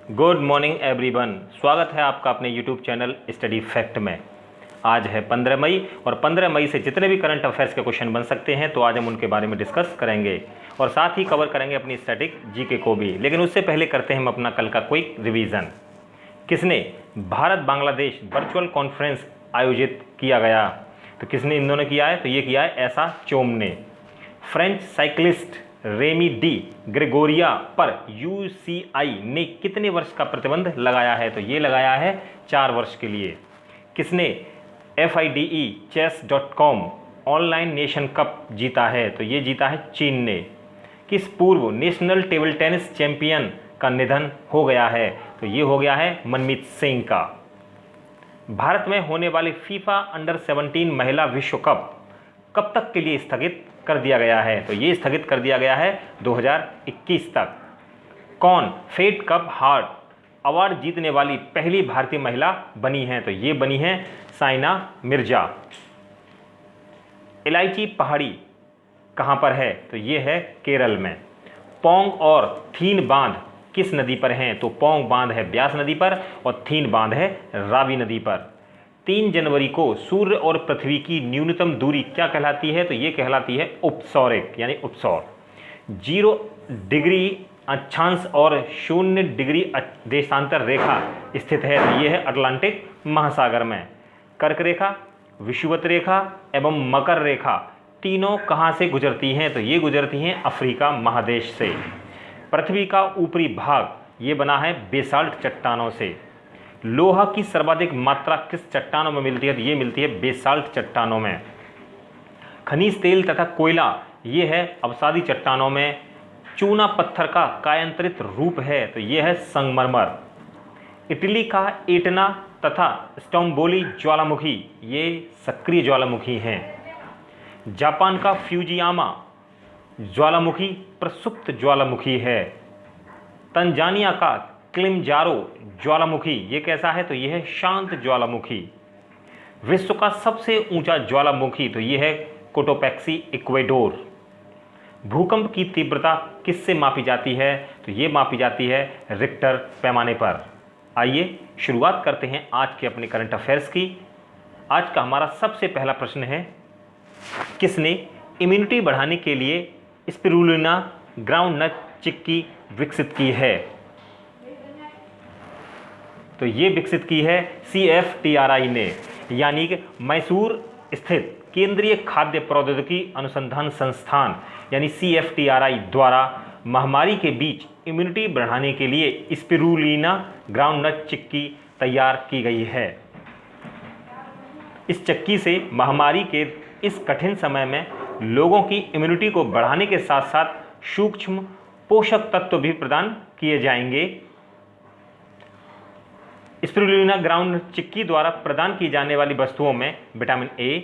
Good morning everyone. स्वागत है आपका अपने यूट्यूब चैनल स्टडी फैक्ट में। आज है 15 मई और 15 मई से जितने भी करंट अफेयर्स के क्वेश्चन बन सकते हैं तो आज हम उनके बारे में डिस्कस करेंगे और साथ ही कवर करेंगे अपनी स्टैटिक जीके को भी। लेकिन उससे पहले करते हैं हम अपना कल का क्विक रिवीजन। किसने भारत बांग्लादेश वर्चुअल कॉन्फ्रेंस आयोजित किया गया? तो किसने इन दोनों किया है? तो ये किया है एसा चोम ने। French cyclist Remy Di Gregorio पर यूसीआई ने कितने वर्ष का प्रतिबंध लगाया है? तो ये लगाया है 4 वर्ष के लिए। किसने FIDE chess.com online nation cup जीता है? तो ये जीता है चीन ने। किस पूर्व नेशनल टेबल टेनिस चैंपियन का निधन हो गया है? तो ये हो गया है मनमीत सिंह का। भारत में होने वाली फीफा अंडर 17 महिला विश्व कप कब तक के लिए स्थगित कर दिया गया है? तो ये स्थगित कर दिया गया है 2021 तक। कौन फेड कप हार्ट अवार्ड जीतने वाली पहली भारतीय महिला बनी है? तो ये बनी है साइना मिर्जा। इलायची पहाड़ी कहाँ पर है? तो ये है केरल में। पोंग और थीन बांध किस नदी पर हैं? तो पोंग बांध है ब्यास नदी पर और थीन बांध है रावी नदी पर। 3 जनवरी को सूर्य और पृथ्वी की न्यूनतम दूरी क्या कहलाती है? तो ये कहलाती है उपसौरिक यानी उपसौर। 0 डिग्री अक्षांश और 0 डिग्री देशांतर रेखा स्थित है। तो ये है अटलांटिक महासागर में। कर्क रेखा, विषुवत रेखा एवं मकर रेखा तीनों कहाँ से गुजरती हैं? तो ये गुजरती हैं अफ्रीका महादेश से। पृथ्वी का ऊपरी भाग ये बना है बेसाल्ट चट्टानों से। लोहा की सर्वाधिक मात्रा किस चट्टानों में मिलती है? तो ये मिलती है बेसाल्ट चट्टानों में। खनिज तेल तथा कोयला ये है अवसादी चट्टानों में। चूना पत्थर का कायांतरित रूप है। तो ये है संगमरमर। इटली का एटना तथा स्टोम्बोली ज्वालामुखी ये सक्रिय ज्वालामुखी हैं। जापान का फ्यूजियामा ज्वालामुखी प्रसुप्त ज्वालामुखी है। तंजानिया का किलिमंजारो ज्वालामुखी ये कैसा है? तो ये है शांत ज्वालामुखी। विश्व का सबसे ऊंचा ज्वालामुखी तो ये है कोटोपैक्सी इक्वेडोर। भूकंप की तीव्रता किससे मापी जाती है? तो ये मापी जाती है रिक्टर पैमाने पर। आइए शुरुआत करते हैं आज के अपने करंट अफेयर्स की। आज का हमारा सबसे पहला प्रश्न है, किसने इम्यूनिटी बढ़ाने के लिए स्पिरुलिना ग्राउंडनट चिक्की विकसित की है? तो ये विकसित की है CFTRI ने, यानी कि मैसूर स्थित केंद्रीय खाद्य प्रौद्योगिकी अनुसंधान संस्थान यानी CFTRI द्वारा महामारी के बीच इम्यूनिटी बढ़ाने के लिए स्पिरुलिना ग्राउंडनट चिक्की तैयार की गई है। इस चक्की से महामारी के इस कठिन समय में लोगों की इम्यूनिटी को बढ़ाने के साथ साथ सूक्ष्म पोषक तत्व भी प्रदान किए जाएंगे। स्पिरुलिना ग्राउंड चिक्की द्वारा प्रदान की जाने वाली वस्तुओं में विटामिन A,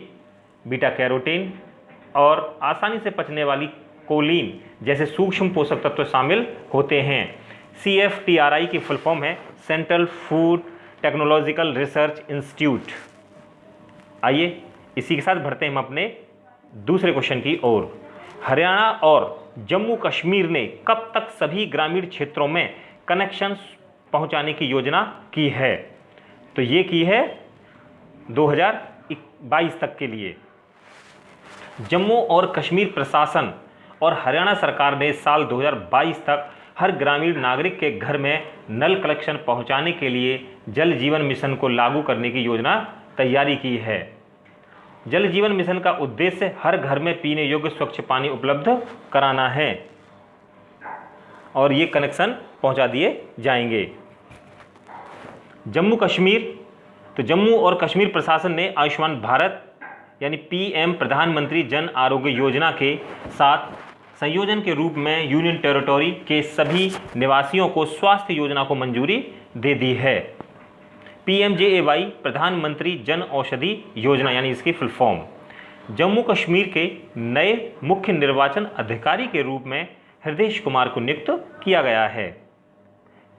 बीटा कैरोटीन और आसानी से पचने वाली कोलिन जैसे सूक्ष्म पोषक तत्व शामिल होते हैं। CFTRI की फुल फॉर्म है central food technological research institute. आइए इसी के साथ बढ़ते हैं हम अपने दूसरे क्वेश्चन की ओर। हरियाणा और जम्मू कश्मीर ने कब तक सभी ग्रामीण क्षेत्रों में कनेक्शन पहुंचाने की योजना की है? तो ये की है 2022 तक के लिए। जम्मू और कश्मीर प्रशासन और हरियाणा सरकार ने साल 2022 तक हर ग्रामीण नागरिक के घर में नल कनेक्शन पहुंचाने के लिए जल जीवन मिशन को लागू करने की योजना तैयारी की है। जल जीवन मिशन का उद्देश्य हर घर में पीने योग्य स्वच्छ पानी उपलब्ध कराना है और ये कनेक्शन पहुंचा दिए जाएंगे। जम्मू कश्मीर, तो जम्मू और कश्मीर प्रशासन ने आयुष्मान भारत यानी PM प्रधानमंत्री जन आरोग्य योजना के साथ संयोजन के रूप में यूनियन टेरिटोरी के सभी निवासियों को स्वास्थ्य योजना को मंजूरी दे दी है। PMJAY प्रधानमंत्री जन औषधि योजना यानी इसकी फुल फॉर्म। जम्मू कश्मीर के नए मुख्य निर्वाचन अधिकारी के रूप में हृदय कुमार को नियुक्त किया गया है।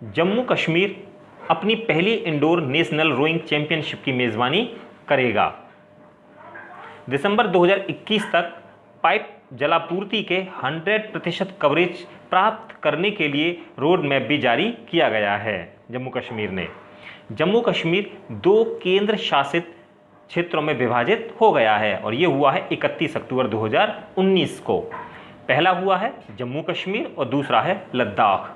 जम्मू कश्मीर अपनी पहली इंडोर नेशनल रोइंग चैंपियनशिप की मेजबानी करेगा। दिसंबर 2021 तक पाइप जलापूर्ति के 100% कवरेज प्राप्त करने के लिए रोड मैप भी जारी किया गया है जम्मू कश्मीर ने। जम्मू कश्मीर 2 केंद्र शासित क्षेत्रों में विभाजित हो गया है और ये हुआ है 31 अक्टूबर 2019 को। पहला हुआ है जम्मू कश्मीर और दूसरा है लद्दाख।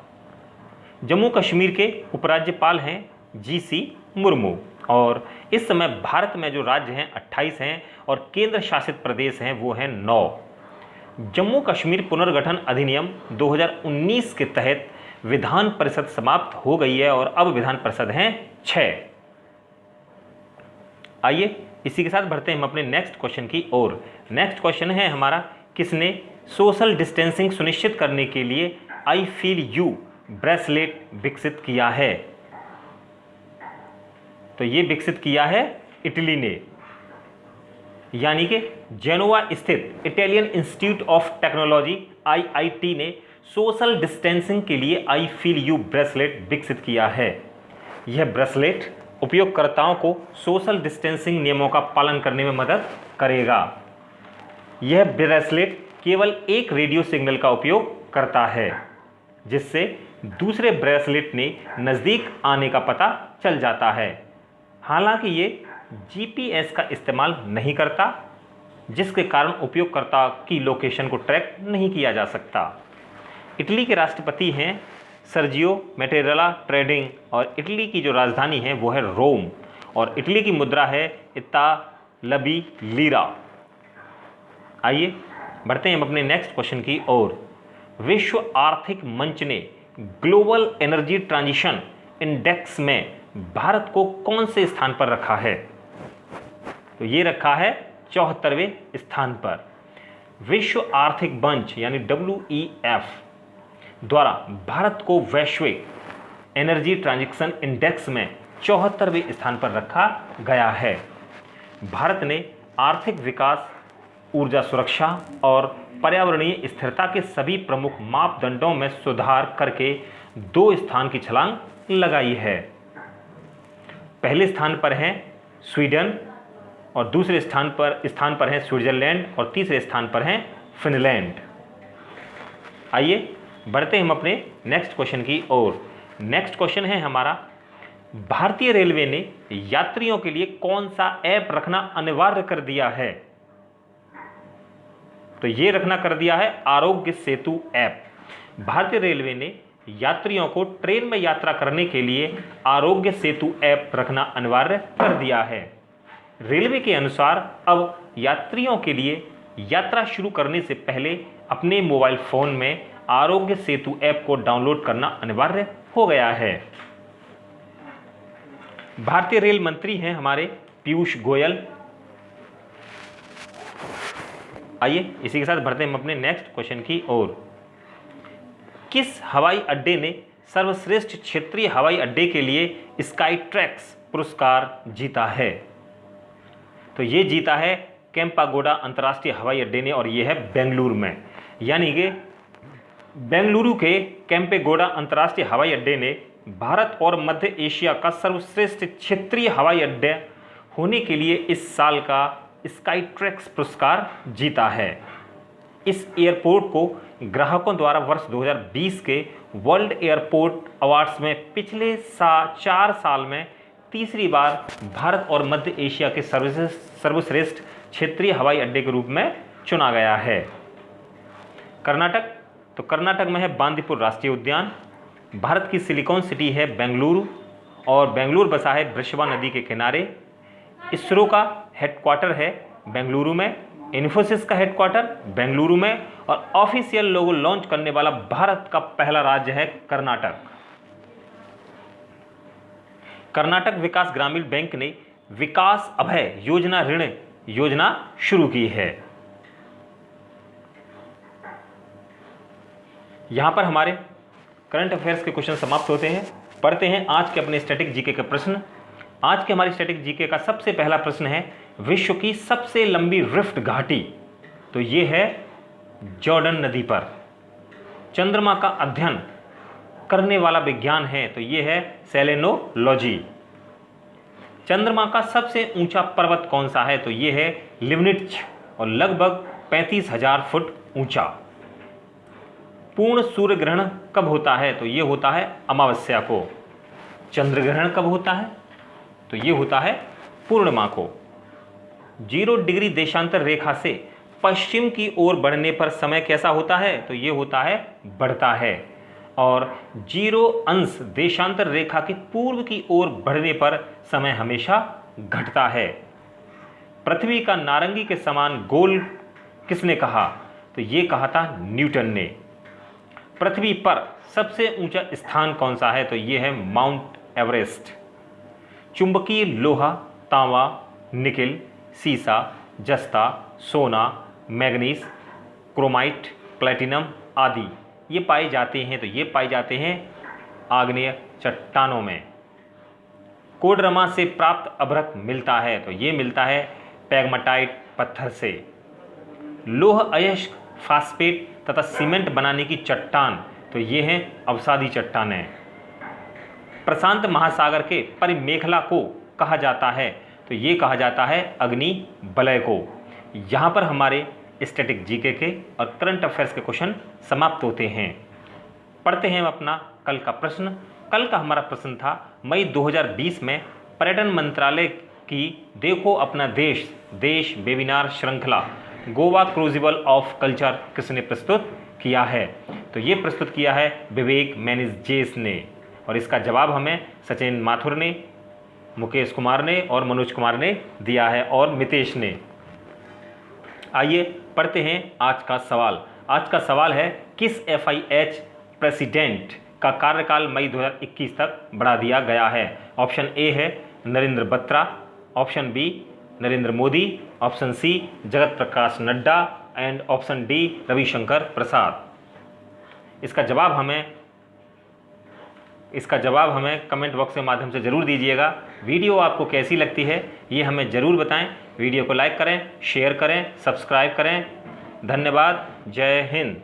जम्मू कश्मीर के उपराज्यपाल हैं GC मुर्मू और इस समय भारत में जो राज्य हैं 28 हैं और केंद्र शासित प्रदेश हैं वो हैं 9। जम्मू कश्मीर पुनर्गठन अधिनियम 2019 के तहत विधान परिषद समाप्त हो गई है और अब विधान परिषद हैं 6। आइए इसी के साथ बढ़ते हैं हम अपने नेक्स्ट क्वेश्चन की ओर। नेक्स्ट क्वेश्चन है हमारा, किसने सोशल डिस्टेंसिंग सुनिश्चित करने के लिए आई फील यू ब्रेसलेट विकसित किया है? तो ये विकसित किया है इटली ने, यानी कि जेनोवा स्थित Italian institute of technology IIT ने सोशल डिस्टेंसिंग के लिए आई फील यू ब्रेसलेट विकसित किया है। यह ब्रेसलेट उपयोगकर्ताओं को सोशल डिस्टेंसिंग नियमों का पालन करने में मदद करेगा। यह ब्रेसलेट केवल एक रेडियो सिग्नल का उपयोग करता है, जिससे दूसरे ब्रेसलेट ने नज़दीक आने का पता चल जाता है। हालांकि ये GPS का इस्तेमाल नहीं करता, जिसके कारण उपयोगकर्ता की लोकेशन को ट्रैक नहीं किया जा सकता। इटली के राष्ट्रपति हैं सर्जियो मैटेरेला ट्रेडिंग और इटली की जो राजधानी है वो है रोम और इटली की मुद्रा है इतालबी लीरा। आइए बढ़ते हैं हम अपने नेक्स्ट क्वेश्चन की ओर। विश्व आर्थिक मंच ने ग्लोबल एनर्जी ट्रांजिशन इंडेक्स में भारत को कौन से स्थान पर रखा है? तो ये रखा है 74वें स्थान पर। विश्व आर्थिक मंच यानी WEF द्वारा भारत को वैश्विक एनर्जी ट्रांजिशन इंडेक्स में 74वें स्थान पर रखा गया है। भारत ने आर्थिक विकास, ऊर्जा सुरक्षा और पर्यावरणीय स्थिरता के सभी प्रमुख मापदंडों में सुधार करके 2 स्थान की छलांग लगाई है। पहले स्थान पर हैं स्वीडन और दूसरे स्थान पर हैं स्विट्जरलैंड और तीसरे स्थान पर हैं फिनलैंड। आइए बढ़ते हैं हम अपने नेक्स्ट क्वेश्चन की ओर। नेक्स्ट क्वेश्चन है हमारा, भारतीय रेलवे ने यात्रियों के लिए कौन सा ऐप रखना अनिवार्य कर दिया है? तो ये रखना कर दिया है आरोग्य सेतु ऐप। भारतीय रेलवे ने यात्रियों को ट्रेन में यात्रा करने के लिए आरोग्य सेतु ऐप रखना अनिवार्य कर दिया है। रेलवे के अनुसार अब यात्रियों के लिए यात्रा शुरू करने से पहले अपने मोबाइल फोन में आरोग्य सेतु ऐप को डाउनलोड करना अनिवार्य हो गया है। भारतीय रेल मंत्री हैं हमारे पीयूष गोयल। आइए इसी के साथ बढ़ते हैं हम अपने नेक्स्ट क्वेश्चन की ओर। किस हवाई अड्डे ने सर्वश्रेष्ठ क्षेत्रीय हवाई अड्डे के लिए स्काई ट्रैक्स पुरस्कार जीता है? तो ये जीता है केम्पागोडा अंतर्राष्ट्रीय हवाई अड्डे ने और ये है बेंगलुरु में। यानी कि बेंगलुरु के केम्पेगोडा अंतर्राष्ट्रीय हवाई अड्डे ने भारत और मध्य एशिया का सर्वश्रेष्ठ क्षेत्रीय हवाई अड्डा होने के लिए इस साल का स्काई ट्रैक्स पुरस्कार जीता है। इस एयरपोर्ट को ग्राहकों द्वारा वर्ष 2020 के वर्ल्ड एयरपोर्ट अवार्ड्स में पिछले 4 साल में तीसरी बार भारत और मध्य एशिया के सर्वश्रेष्ठ क्षेत्रीय हवाई अड्डे के रूप में चुना गया है। कर्नाटक, तो कर्नाटक में है बांदीपुर राष्ट्रीय उद्यान। भारत की सिलिकॉन सिटी है बेंगलुरु और बेंगलुरु बसा है वृषभा नदी के किनारे। इसरो का हेडक्वार्टर है बेंगलुरु में, इन्फोसिस का हेडक्वार्टर बेंगलुरु में और ऑफिशियल लोगो लॉन्च करने वाला भारत का पहला राज्य है कर्नाटक। कर्नाटक विकास ग्रामीण बैंक ने विकास अभय योजना ऋण योजना शुरू की है। यहां पर हमारे करंट अफेयर्स के क्वेश्चन समाप्त होते हैं। पढ़ते हैं आज के अपने स्टैटिक जीके के प्रश्न। आज के हमारी स्टैटिक जीके का सबसे पहला प्रश्न है, विश्व की सबसे लंबी रिफ्ट घाटी, तो ये है जॉर्डन नदी पर। चंद्रमा का अध्ययन करने वाला विज्ञान है, तो ये है सेलेनोलॉजी। चंद्रमा का सबसे ऊंचा पर्वत कौन सा है, तो ये है लिवनिट्ज और लगभग 35,000 फुट ऊंचा। पूर्ण सूर्य ग्रहण कब होता है? तो ये होता है अमावस्या को। चंद्र ग्रहण कब होता है? तो ये होता है पूर्णिमा को। 0 डिग्री देशांतर रेखा से पश्चिम की ओर बढ़ने पर समय कैसा होता है? तो ये होता है बढ़ता है। और 0 अंश देशांतर रेखा के पूर्व की ओर बढ़ने पर समय हमेशा घटता है। पृथ्वी का नारंगी के समान गोल किसने कहा? तो ये कहा था न्यूटन ने। पृथ्वी पर सबसे ऊंचा स्थान कौन सा है? तो ये है माउंट एवरेस्ट। चुंबकीय लोहा, तांबा, निकिल, सीसा, जस्ता, सोना, मैग्नीज, क्रोमाइट, प्लैटिनम आदि ये पाए जाते हैं। तो ये पाए जाते हैं आग्नेय चट्टानों में। कोडरमा से प्राप्त अभ्रक मिलता है। तो ये मिलता है पैगमाटाइट पत्थर से। लौह अयस्क, फास्फेट तथा सीमेंट बनाने की चट्टान, तो ये हैं अवसादी चट्टानें। प्रशांत महासागर के परिमेखला को कहा जाता है। तो ये कहा जाता है अग्नि वलय को। यहाँ पर हमारे स्टैटिक जीके के और करंट अफेयर्स के क्वेश्चन समाप्त होते हैं। पढ़ते हैं अपना कल का प्रश्न। कल का हमारा प्रश्न था मई 2020 में पर्यटन मंत्रालय की देखो अपना देश वेबिनार श्रृंखला गोवा क्रूजिबल ऑफ कल्चर किसने प्रस्तुत किया है? तो ये प्रस्तुत किया है विवेक मैनेजेस ने। और इसका जवाब हमें सचिन माथुर ने, मुकेश कुमार ने और मनोज कुमार ने दिया है और मितेश ने। आइए पढ़ते हैं आज का सवाल। आज का सवाल है किस FIH प्रेसिडेंट का कार्यकाल मई 2021 तक बढ़ा दिया गया है? ऑप्शन ए है Narendra Batra, option B Narendra Modi, option C Jagat Prakash Nadda and option D Ravishankar Prasad. इसका जवाब हमें कमेंट बॉक्स के माध्यम से ज़रूर दीजिएगा। वीडियो आपको कैसी लगती है ये हमें ज़रूर बताएं। वीडियो को लाइक करें, शेयर करें, सब्सक्राइब करें। धन्यवाद। जय हिंद।